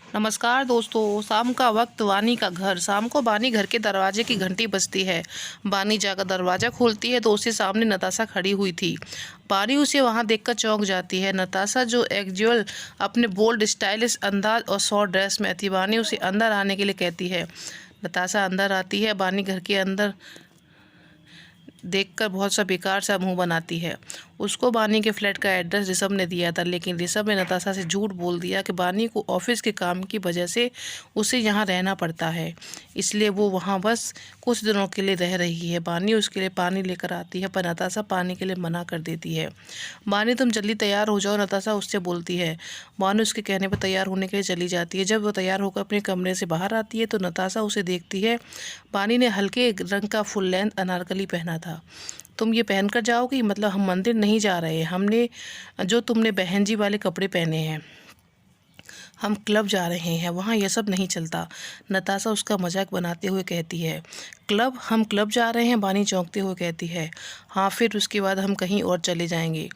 नमस्कार दोस्तों। शाम का वक्त वानी का घर। शाम को बानी घर के दरवाजे की घंटी बजती है। बानी जाकर दरवाज़ा खोलती है तो उसके सामने नताशा खड़ी हुई थी। बानी उसे वहां देखकर चौंक जाती है। नताशा जो एक्जुअल अपने बोल्ड स्टाइलिश अंदाज और शॉर्ट ड्रेस में थी। बानी उसे अंदर आने के लिए कहती है। नताशा अंदर आती है। बानी घर के अंदर देखकर बहुत सा बेकार सा मुंह बनाती है। उसको बानी के फ्लैट का एड्रेस ऋषभ ने दिया था, लेकिन ऋषभ ने नताशा से झूठ बोल दिया कि बानी को ऑफिस के काम की वजह से उसे यहाँ रहना पड़ता है, इसलिए वो वहाँ बस कुछ दिनों के लिए रह रही है। बानी उसके लिए पानी लेकर आती है, पर नताशा पानी के लिए मना कर देती है। बानी, तुम जल्दी तैयार हो जाओ, नताशा उससे बोलती है। बानी उसके कहने पर तैयार होने के लिए चली जाती है। जब वो तैयार होकर अपने कमरे से बाहर आती है तो नताशा उसे देखती है। बानी ने हल्के रंग का फुल लेंथ अनारकली पहना था। तुम ये पहन कर जाओगी? मतलब हम मंदिर नहीं जा रहे, हमने जो तुमने बहन जी वाले कपड़े पहने हैं, हम क्लब जा रहे हैं, वहाँ यह सब नहीं चलता। नताशा उसका मजाक बनाते हुए कहती है। क्लब? हम क्लब जा रहे हैं? बानी चौंकते हुए कहती है। हाँ, फिर उसके बाद हम कहीं और चले जाएंगे।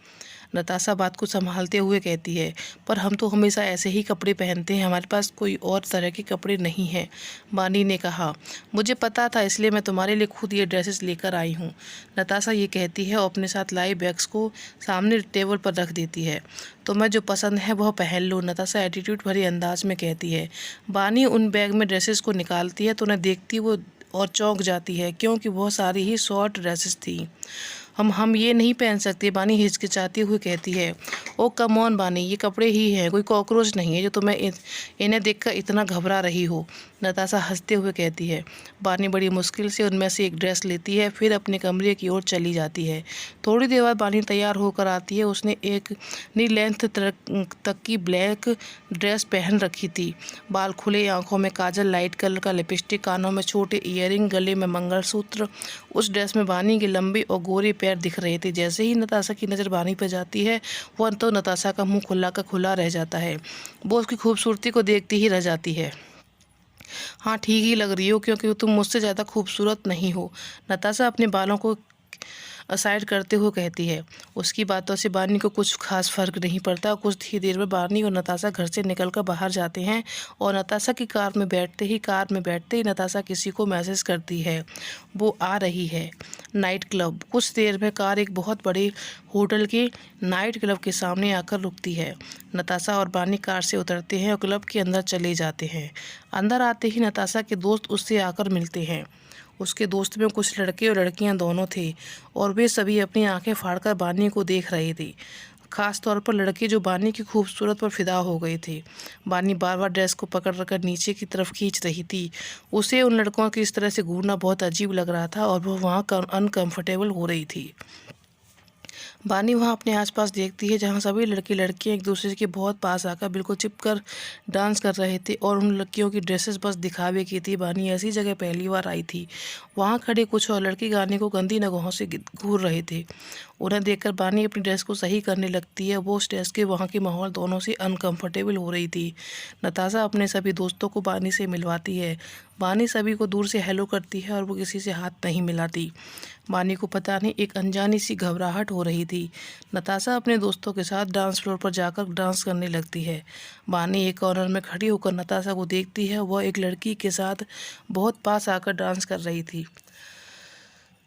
नताशा बात को संभालते हुए कहती है। पर हम तो हमेशा ऐसे ही कपड़े पहनते हैं, हमारे पास कोई और तरह के कपड़े नहीं हैं। बानी ने कहा। मुझे पता था, इसलिए मैं तुम्हारे लिए खुद ये ड्रेसेस लेकर आई हूँ। नताशा ये कहती है और अपने साथ लाई बैग्स को सामने टेबल पर रख देती है। तुम्हें जो पसंद है वह पहन लो, नताशा एटीट्यूड भरे अंदाज में कहती है। बानी उन बैग में ड्रेसेस को निकालती है तो उन्हें देखती वो और चौंक जाती है, क्योंकि बहुत सारी ही शॉर्ट ड्रेसेस थी। हम ये नहीं पहन सकते, बानी हिचकिचाती हुई कहती है। ओ कम ऑन बानी, ये कपड़े ही हैं, कोई कॉकरोच नहीं है जो तुम्हें इन्हें देखकर इतना घबरा रही हो, नताशा हंसते हुए कहती है। बानी बड़ी मुश्किल से उनमें से एक ड्रेस लेती है, फिर अपने कमरे की ओर चली जाती है। थोड़ी देर बाद बानी तैयार होकर आती है। उसने एक नी लेंथ तक की ब्लैक ड्रेस पहन रखी थी। बाल खुले, आंखों में काजल, लाइट कलर का लिपस्टिक, कानों में छोटे ईयरिंग, गले में मंगलसूत्र। उस ड्रेस में बानी के लंबे और गोरे पैर दिख रहे थे। जैसे ही नताशा की नज़र बानी पर जाती है, वह तो नताशा का मुंह खुला का खुला रह जाता है। वो उसकी खूबसूरती को देखती ही रह जाती है। हाँ, ठीक ही लग रही हो, क्योंकि तुम मुझसे ज़्यादा खूबसूरत नहीं हो, नताशा अपने बालों को असाइड करते हुए कहती है। उसकी बातों से बानी को कुछ खास फर्क नहीं पड़ता। कुछ ही देर में बानी और नताशा घर से निकलकर बाहर जाते हैं और नताशा की कार में बैठते ही नताशा किसी को मैसेज करती है, वो आ रही है। Night club. कुछ देर में कार एक बहुत बड़े होटल के नाइट क्लब के सामने आकर रुकती है। नताशा और बानी कार से उतरते हैं और क्लब के अंदर चले जाते हैं। अंदर आते ही नताशा के दोस्त उससे आकर मिलते हैं। उसके दोस्त में कुछ लड़के और लड़कियां दोनों थे और वे सभी अपनी आंखें फाड़कर बानी को देख रहे थे, खास तौर पर लड़के जो बानी की खूबसूरत पर फिदा हो गए थे। बानी बार बार ड्रेस को पकड़ कर नीचे की तरफ खींच रही थी। उसे उन लड़कों की इस तरह से घूरना बहुत अजीब लग रहा था और वह वहाँ अनकंफर्टेबल हो रही थी। बानी वहाँ अपने आसपास देखती है, जहाँ सभी लड़के लड़कियाँ एक दूसरे के बहुत पास आकर बिल्कुल चिपकर डांस कर रहे थे और उन लड़कियों की ड्रेसेस बस दिखावे की थी। बानी ऐसी जगह पहली बार आई थी। वहाँ खड़े कुछ और लड़के गाने को गंदी निगाहों से घूर रहे थे। उन्हें देखकर बानी अपनी ड्रेस को सही करने लगती है। वो उस ड्रेस के वहाँ के माहौल दोनों से अनकंफर्टेबल हो रही थी। नताशा अपने सभी दोस्तों को बानी से मिलवाती है। बानी सभी को दूर से हेलो करती है और वो किसी से हाथ नहीं मिलाती। बानी को पता नहीं एक अनजानी सी घबराहट हो रही थी। नताशा अपने दोस्तों के साथ डांस फ्लोर पर जाकर डांस करने लगती है। बानी एक कॉर्नर में खड़ी होकर नताशा को देखती है। वह एक लड़की के साथ बहुत पास आकर डांस कर रही थी।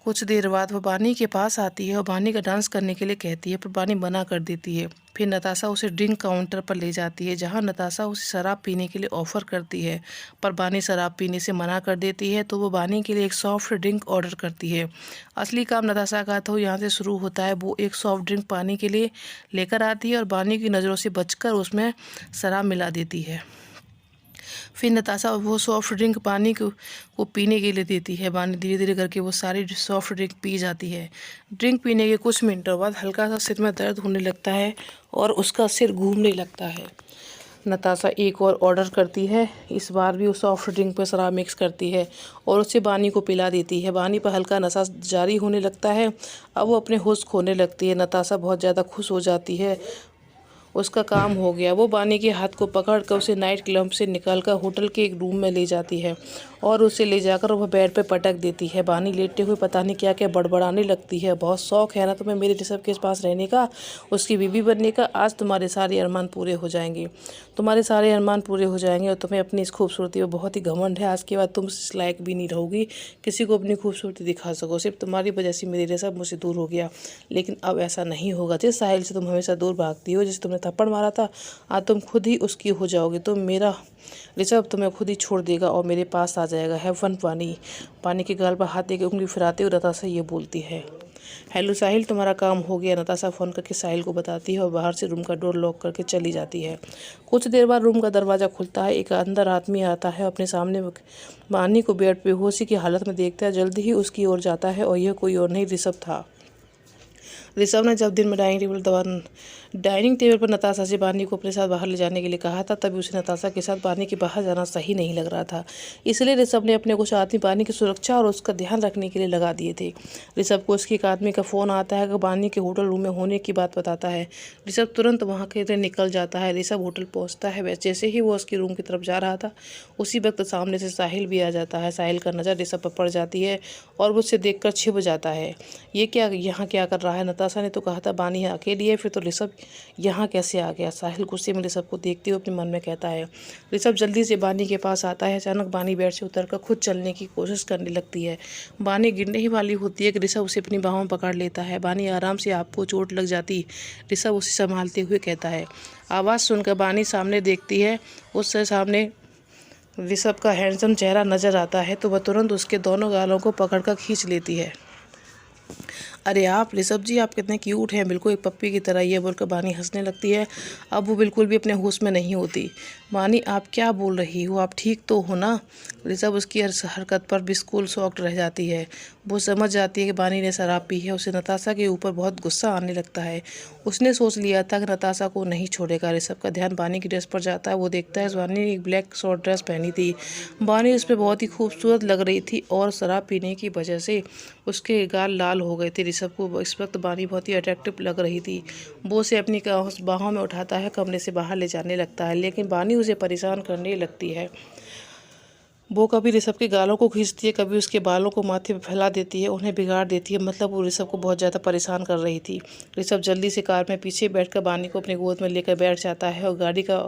कुछ देर बाद वह बानी के पास आती है और बानी का डांस करने के लिए कहती है, पर बानी मना कर देती है। फिर नताशा उसे ड्रिंक काउंटर पर ले जाती है, जहां नताशा उसे शराब पीने के लिए ऑफ़र करती है, पर बानी शराब पीने से मना कर देती है। तो वो बानी के लिए एक सॉफ्ट ड्रिंक ऑर्डर करती है। असली काम नताशा का तो यहाँ से शुरू होता है। वो एक सॉफ्ट ड्रिंक पानी के लिए लेकर आती है और बानी की नज़रों से बचकर उसमें शराब मिला देती है। फिर नताशा वो सॉफ्ट ड्रिंक पानी को पीने के लिए देती है। बानी धीरे धीरे करके वो सारी सॉफ्ट ड्रिंक पी जाती है। ड्रिंक पीने के कुछ मिनटों बाद हल्का सा सिर में दर्द होने लगता है और उसका सिर घूमने लगता है। नताशा एक और ऑर्डर करती है। इस बार भी वो सॉफ्ट ड्रिंक पर शराब मिक्स करती है और उसे बानी को पिला देती है। बानी पर हल्का नशा जारी होने लगता है। अब वो अपने होश खोने लगती है। नताशा बहुत ज़्यादा खुश हो जाती है उसका काम हो गया। वो बानी के हाथ को पकड़ कर उसे नाइट क्लब से निकालकर होटल के एक रूम में ले जाती है और उसे ले जाकर वह बेड पे पटक देती है। बानी लेटे हुए पता नहीं क्या क्या बड़बड़ाने लगती है। बहुत शौक है ना तुम्हें मेरे ऋषभ के पास रहने का, उसकी बीवी बनने का। आज तुम्हारे सारे अरमान पूरे हो जाएंगे, तुम्हारे सारे अरमान पूरे हो जाएंगे और तुम्हें अपनी इस खूबसूरती पर बहुत ही घमंड है। आज के बाद तुम इस लायक भी नहीं रहोगी किसी को अपनी खूबसूरती दिखा सको। सिर्फ तुम्हारी वजह से मेरे ऋषभ मुझसे दूर हो गया, लेकिन अब ऐसा नहीं होगा। जिस साहिल से तुम हमेशा दूर भागती हो, जिसे तुमने थप्पड़ मारा था, आज तुम खुद ही उसकी हो जाओगे। तुम मेरा ऋषभ तुम्हें खुद ही छोड़ देगा और मेरे पास आ जाएगा। हैव फन पानी। पानी के गाल पर हाथ देकर उंगली फिराते हुए नताशा ये बोलती है। हेलो साहिल, तुम्हारा काम हो गया। नताशा फ़ोन करके साहिल को बताती है और बाहर से रूम का डोर लॉक करके चली जाती है। कुछ देर बाद रूम का दरवाज़ा खुलता है। एक अंदर आदमी आता है, अपने सामने बानी को बेड पे बेहोशी की हालत में देखता है। जल्दी ही उसकी ओर जाता है और यह कोई और नहीं ऋषभ था। ऋषभ ने जब दिन में डाइनिंग टेबल पर नताशा से बानी को अपने साथ बाहर ले जाने के लिए कहा था, तभी उसे नताशा के साथ बानी के बाहर जाना सही नहीं लग रहा था। इसलिए ऋषभ ने अपने कुछ आदमी बानी की सुरक्षा और उसका ध्यान रखने के लिए लगा दिए थे। ऋषभ को उसके एक आदमी का फ़ोन आता है कि बानी के होटल रूम में होने की बात बताता है। ऋषभ तुरंत वहाँ के लिए निकल जाता है। ऋषभ होटल पहुँचता है। जैसे ही वो उसके रूम की तरफ जा रहा था, उसी वक्त सामने से साहिल भी आ जाता है। साहिल का नज़र ऋषभ पर पड़ जाती है और वो उससे देखकर छिप जाता है। ये क्या यहाँ क्या कर रहा है? नताशा ने तो कहा था बानी अकेली है, फिर तो ऋषभ यहाँ कैसे आ गया? साहिल गुस्से में ऋषभ को देखते हुए अपने मन में कहता है। ऋषभ जल्दी से बानी के पास आता है। अचानक बानी बेड से उतरकर खुद चलने की कोशिश करने लगती है। बानी गिरने ही वाली होती है कि ऋषभ उसे अपनी बाहों में पकड़ लेता है। बानी आराम से, आपको चोट लग जाती? ऋषभ उसे संभालते हुए कहता है। आवाज़ सुनकर बानी सामने देखती है। उससे सामने ऋषभ का हैंडसम चेहरा नजर आता है तो वह तुरंत उसके दोनों गालों को पकड़कर खींच लेती है। अरे आप ऋषभ जी, आप कितने क्यूट हैं, बिल्कुल एक पप्पी की तरह। ये बोलकर बानी हंसने लगती है। अब वो बिल्कुल भी अपने होश में नहीं होती। बानी, आप क्या बोल रही हो? आप ठीक तो हो ना? ऋषभ उसकी हरकत पर बिल्कुल शॉक्ड रह जाती है। वो समझ जाती है कि बानी ने शराब पी है। उसे नताशा के ऊपर बहुत गुस्सा आने लगता है। उसने सोच लिया था कि नताशा को नहीं छोड़ेगा। ऋषभ का ध्यान बानी की ड्रेस पर जाता है। वो देखता है बानी ने एक ब्लैक शॉर्ट ड्रेस पहनी थी। बानी उस पर बहुत ही खूबसूरत लग रही थी और शराब पीने की वजह से उसके गाल लाल हो गए थे। ऋषभ को इस वक्त बानी बहुत ही अट्रैक्टिव लग रही थी। वो उसे अपनी बाहों में उठाता है, कमरे से बाहर ले जाने लगता है, लेकिन बानी उसे परेशान करने लगती है। वो कभी ऋषभ के गालों को खींचती है, कभी उसके बालों को माथे पर फैला देती है, उन्हें बिगाड़ देती है। मतलब वो ऋषभ को बहुत ज़्यादा परेशान कर रही थी। ऋषभ जल्दी से कार में पीछे बैठकर बानी को अपनी गोद में लेकर बैठ जाता है और गाड़ी का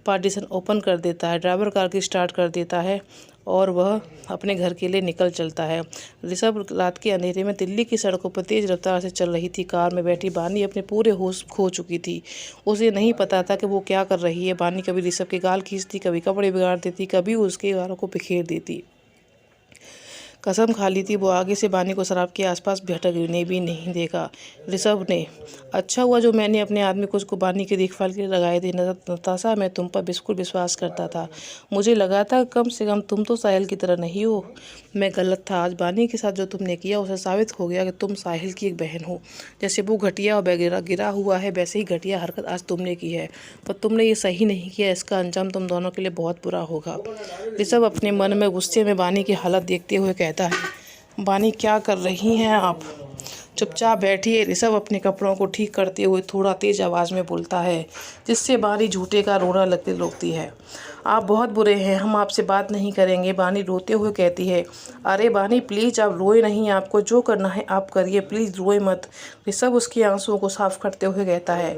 पार्टीशन ओपन कर देता है। ड्राइवर कार की स्टार्ट कर देता है और वह अपने घर के लिए निकल चलता है। ऋषभ रात के अंधेरे में दिल्ली की सड़कों पर तेज़ रफ्तार से चल रही थी। कार में बैठी बानी अपने पूरे होश खो चुकी थी। उसे नहीं पता था कि वो क्या कर रही है। बानी कभी ऋषभ के गाल खींचती, कभी कपड़े बिगाड़ देती, कभी उसके गालों को बिखेर देती। कसम खा ली थी वो आगे से बानी को शराब के आसपास भटकने भी नहीं देगा। ऋषभ ने, अच्छा हुआ जो मैंने अपने आदमी को उसको बानी की देखभाल के लिए लगाए थे। नताशा, मैं तुम पर बिल्कुल विश्वास करता था। मुझे लगा था कम से कम तुम तो साहिल की तरह नहीं हो। मैं गलत था। आज बानी के साथ जो तुमने किया उसे साबित हो गया कि तुम साहिल की एक बहन हो। जैसे वो घटिया और गिरा हुआ है, वैसे ही घटिया हरकत आज तुमने की है, पर तुमने ये सही नहीं किया। इसका अंजाम तुम दोनों के लिए बहुत बुरा होगा। ऋषभ अपने मन में गुस्से में बानी की हालत देखते हुए कहता है। बानी, क्या कर रही हैं आप? चुपचाप बैठिए। ऋषभ अपने कपड़ों को ठीक करते हुए थोड़ा तेज आवाज़ में बोलता है, जिससे बानी झूठे का रोना लगती है। आप बहुत बुरे हैं, हम आपसे बात नहीं करेंगे। बानी रोते हुए कहती है। अरे बानी प्लीज़, आप रोए नहीं, आपको जो करना है आप करिए, प्लीज़ रोए मत। ऋषभ उसके आंसुओं को साफ करते हुए कहता है।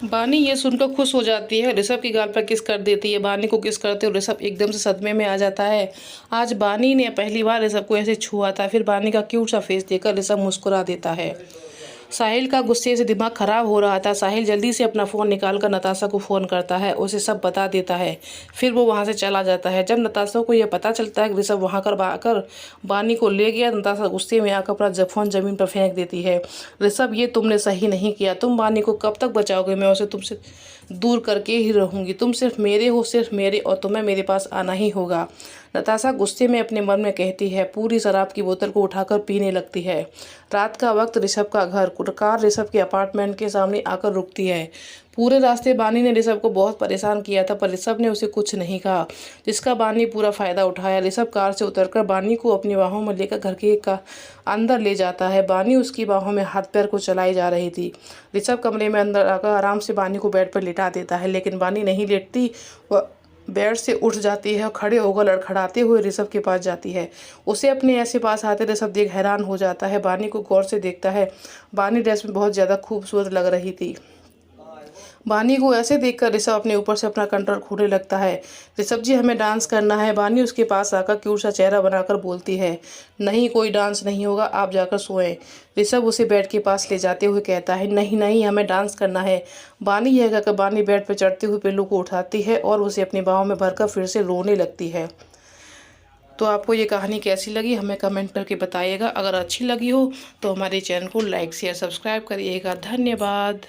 बानी ये सुनकर खुश हो जाती है, ऋषभ की गाल पर किस कर देती है। बानी को किस करते हुए ऋषभ एकदम से सदमे में आ जाता है। आज बानी ने पहली बार ऋषभ को ऐसे छुआ था। फिर बानी का क्यूट सा फेस देखकर ऋषभ मुस्कुरा देता है। साहिल का गुस्से से दिमाग खराब हो रहा था। साहिल जल्दी से अपना फ़ोन निकालकर नताशा को फ़ोन करता है, उसे सब बता देता है। फिर वो वहाँ से चला जाता है। जब नताशा को यह पता चलता है कि ऋषभ वहाँ आकर बानी को ले गया, नताशा गुस्से में आकर अपना फ़ोन ज़मीन पर फेंक देती है। ऋषभ, ये तुमने सही नहीं किया। तुम बानी को कब तक बचाओगे? मैं उसे तुमसे दूर करके ही रहूँगी। तुम सिर्फ मेरे हो, सिर्फ मेरे, और तुम्हें मेरे पास आना ही होगा। नताशा गुस्से में अपने मन में कहती है, पूरी शराब की बोतल को उठाकर पीने लगती है। रात का वक्त ऋषभ का कार ऋषभ के अपार्टमेंट के सामने आकर रुकती है। पूरे रास्ते बानी ने ऋषभ को बहुत परेशान किया था, पर ऋषभ ने उसे कुछ नहीं कहा, जिसका बानी पूरा फायदा उठाया। ऋषभ कार से उतरकर बानी को अपनी बाहों में लेकर घर के अंदर ले जाता है। बानी उसकी बाहों में हाथ पैर को चलाई जा रही थी। ऋषभ कमरे में अंदर आकर आराम से बानी को बेड पर लिटा देता है, लेकिन बानी नहीं लेटती। वह बेड से उठ जाती है और खड़े होकर लड़खड़ाते हुए ऋषभ के पास जाती है। उसे अपने ऐसे पास आते ऋषभ देख हैरान हो जाता है। बानी को गौर से देखता है। बानी ड्रेस में बहुत ज़्यादा खूबसूरत लग रही थी। बानी को ऐसे देखकर ऋषभ अपने ऊपर से अपना कंट्रोल खोने लगता है। ऋषभ जी, हमें डांस करना है। बानी उसके पास आकर क्यूट सा चेहरा बनाकर बोलती है, नहीं, कोई डांस नहीं होगा, आप जाकर सोएं। ऋषभ उसे बेड के पास ले जाते हुए कहता है, नहीं नहीं, हमें डांस करना है। बानी यह कहकर बानी बेड पर चढ़ते हुए पिल्लू को उठाती है और उसे अपनी बाहों में भरकर फिर से रोने लगती है। तो आपको ये कहानी कैसी लगी हमें कमेंट करके बताइएगा। अगर अच्छी लगी हो तो हमारे चैनल को लाइक शेयर सब्सक्राइब करिएगा। धन्यवाद।